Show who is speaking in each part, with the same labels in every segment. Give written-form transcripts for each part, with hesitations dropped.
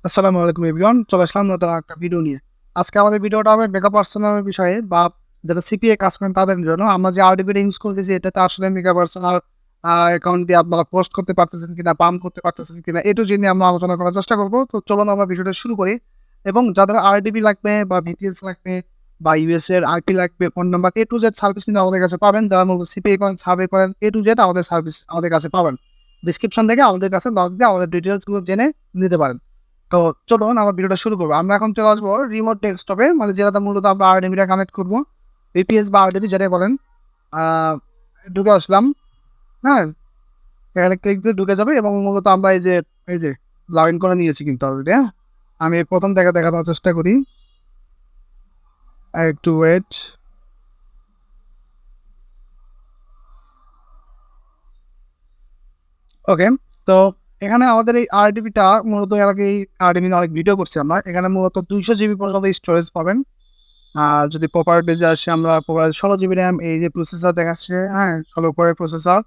Speaker 1: আসসালামু আলাইকুম এভরিওয়ান, চলে আসলাম নতুন একটা ভিডিও নিয়ে। আজকে আমাদের ভিডিওটা হবে মেগাপার্সোনাল বিষয়ে বা যারা সিপিএ কাজ করেন তাদের জন্য। আমরা যে আরডিবিটা ইউজ করতেছি এটাতে আসলে মেগাপার্সোনাল অ্যাকাউন্ট দিয়ে আপনারা পোস্ট করতে পারতেছেন কিনা, পাম্প করতে পারতেছেন কিনা, এটু নিয়ে আমরা আলোচনা করার চেষ্টা করব। তো চলুন আমরা ভিডিওটা শুরু করি। এবং যাদের আরডিবি লাগবে বা ভিপিএস লাগবে বা ইউএস এর আইপি লাগবে, phone number A to Z service কিন্তু আমাদের কাছে পাবেন। যারা মূলত সিপিএ করেন, সার্ভে করেন, এ টু জেড আমাদের সার্ভিস আমাদের কাছে পাবেন। ডিসক্রিপশন থেকে আমাদের কাছে লগ দিয়ে আমাদের ডিটেলসগুলো জেনে নিতে পারেন। তো চলুন আমরা ভিডিওটা শুরু করবো। আমরা এখন চলে আসবো রিমোট ডেস্কটপে, মানে যেটাতে মূলত আমরা আরডিবিটা কানেক্ট করবো, ভিপিএস বা আরডিবি যেটাই বলেন। ঢুকে আসলাম। হ্যাঁ, এখানে ক্লিক দিয়ে ঢুকে যাবে এবং মূলত আমরা এই যে লগ ইন করে নিয়েছি কিন্তু অলরেডি। হ্যাঁ, আমি প্রথম থেকে দেখানোর চেষ্টা করি, একটু ওয়েট। ওকে, তো এখানে আমাদের এই আরডিবিটা মূলত এর আগে আরডিবি অনেক ভিডিও করছি আমরা। এখানে মূলত 200 জিবি পর্যন্ত স্টোরেজ পাবেন। যদি প্রপার্টিজে আসে, আমরা প্রপার 16 জিবি র্যাম, এই যে প্রসেসর দেখাচ্ছে, হ্যাঁ 16 কোরের প্রসেসর,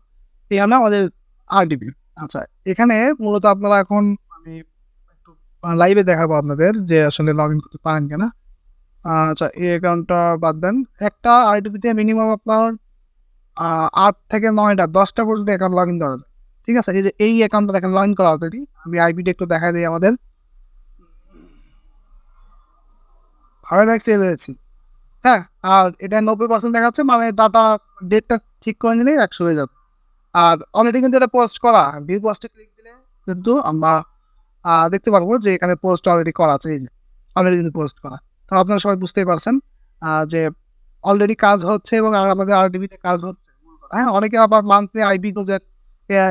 Speaker 1: এই হলো আমাদের আরডিবি। আচ্ছা, এখানে মূলত আপনারা এখন আমি একটু লাইভে দেখাবো আপনাদের যে আসলে লগ ইন করতে পারেন কিনা। আচ্ছা, এই অ্যাকাউন্টটা বাদ দেন। একটা আরডিবিতে মিনিমাম আপনার 8 থেকে 9টা 10টা পর্যন্ত অ্যাকাউন্ট লগ ইন করা যায়। ঠিক আছে, এই যে এই অ্যাকাউন্টটা দেখেন লগ ইন করা অলরেডি। আমি আইপিটা একটু দেখা দিই আমাদের। ভালো লাগছে। হ্যাঁ, আর এটা 90% দেখাচ্ছে, মানে ডাটা ডেটটা ঠিক করে নিলেই 100 হয়ে যাবে। আর অলরেডি কিন্তু এটা পোস্ট করা, ভিউ পোস্টে ক্লিক দিলে কিন্তু আমরা দেখতে পারবো যে এখানে পোস্ট অলরেডি করা আছে। এই যে অলরেডি কিন্তু পোস্ট করা। তো আপনারা সবাই বুঝতেই পারছেন যে অলরেডি কাজ হচ্ছে এবং আমাদের আরডিবিতে কাজ হচ্ছে। হ্যাঁ, অনেকে আবার মান্থলি আইবি খোঁজেন,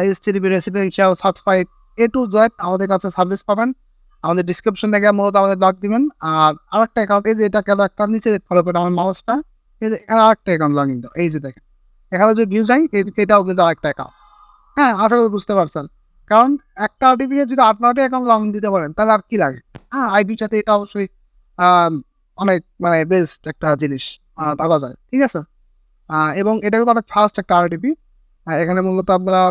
Speaker 1: HTDP residential subscribe A to Z আমাদের কাছে সার্ভিস পাবেন। আমাদের ডিসক্রিপশন থেকে মূলত আমাদের লগ দিবেন। আর আরেকটা অ্যাকাউন্ট, এই যে এটা গেল একটা, নিচে ফলো করে আমার মাউসটা, এই যে এখানে আরেকটা অ্যাকাউন্ট লগ ইন দাও। এই যে দেখেন এখানে যে ভিউ যাই, এটাও কিন্তু আরেকটা অ্যাকাউন্ট। হ্যাঁ, আশা করি বুঝতে পারছেন। কারণ একটা আইডি যদি 8-9টা অ্যাকাউন্ট লগ ইন দিতে পারেন তাহলে আর কি লাগে। হ্যাঁ, আইডির সাথে এটা অবশ্যই আম অনেক মানে বেস্ট একটা জিনিস ধরা যায়। ঠিক আছে? এবং এটা কিন্তু অনেক ফাস্ট একটা আরডিবি। এখানে মূলত আপনারা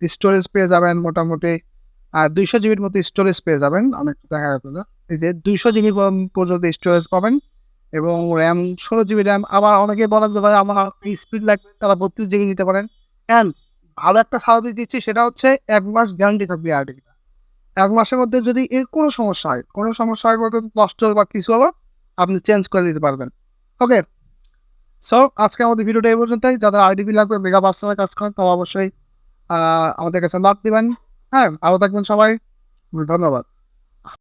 Speaker 1: স্টোরেজ পেয়ে যাবেন মোটামুটি 200 জিবির মতো স্টোরেজ পেয়ে যাবেন। আমি একটু দেখাই আপনাদের। এই যে 200 জিবি পর্যন্ত স্টোরেজ পাবেন এবং র্যাম 16 জিবি র্যাম। আবার অনেকে বলেন যে ভাই আমার স্পিড লাগবে, তারা 32 জিবি নিতে পারেন। অ্যান্ড ভালো একটা সার্ভিস দিচ্ছি, সেটা হচ্ছে 1 মাস গ্যারান্টি থাকবে আরডিবিটা। 1 মাসের মধ্যে যদি এর কোনো সমস্যা হয় বলতে নষ্ট বা কিছু হলো, আপনি চেঞ্জ করে দিতে পারবেন। ওকে, সো আজকে আমাদের ভিডিওটা এই পর্যন্তই। যাদের আরডিবি লাগবে, মেগা পার্সোনাল কাজ করেন, তারা অবশ্যই আমাদের কাছে নক দিবেন। হ্যাঁ, ভালো থাকবেন সবাই। ধন্যবাদ।